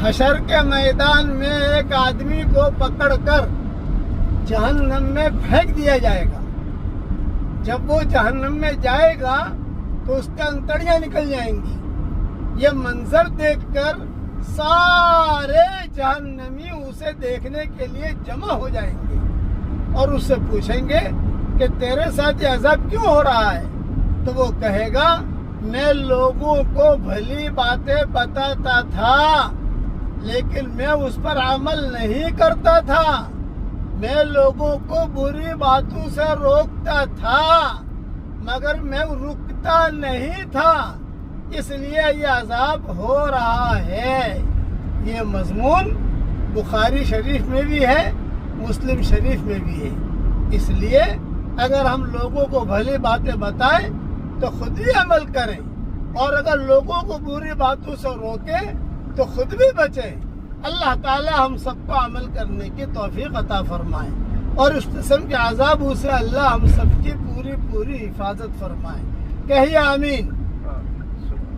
حشر کے میدان میں ایک آدمی کو پکڑ کر جہنم میں پھینک دیا جائے گا. جب وہ جہنم میں جائے گا تو اس کے انتڑیاں نکل جائیں گی. یہ منظر دیکھ کر سارے جہنمی اسے دیکھنے کے لیے جمع ہو جائیں گے اور اس سے پوچھیں گے کہ تیرے ساتھ یہ عذاب کیوں ہو رہا ہے؟ تو وہ کہے گا میں لوگوں کو بھلی باتیں بتاتا تھا لیکن میں اس پر عمل نہیں کرتا تھا. میں لوگوں کو بری باتوں سے روکتا تھا مگر میں رکتا نہیں تھا، اس لیے یہ عذاب ہو رہا ہے. یہ مضمون بخاری شریف میں بھی ہے، مسلم شریف میں بھی ہے. اس لیے اگر ہم لوگوں کو بھلی باتیں بتائیں تو خود بھی عمل کریں، اور اگر لوگوں کو بری باتوں سے روکیں تو خود بھی بچیں. اللہ تعالی ہم سب کو عمل کرنے کی توفیق عطا فرمائے اور اس قسم کے عذابوں سے اللہ ہم سب کی پوری حفاظت فرمائے. کہیے آمین.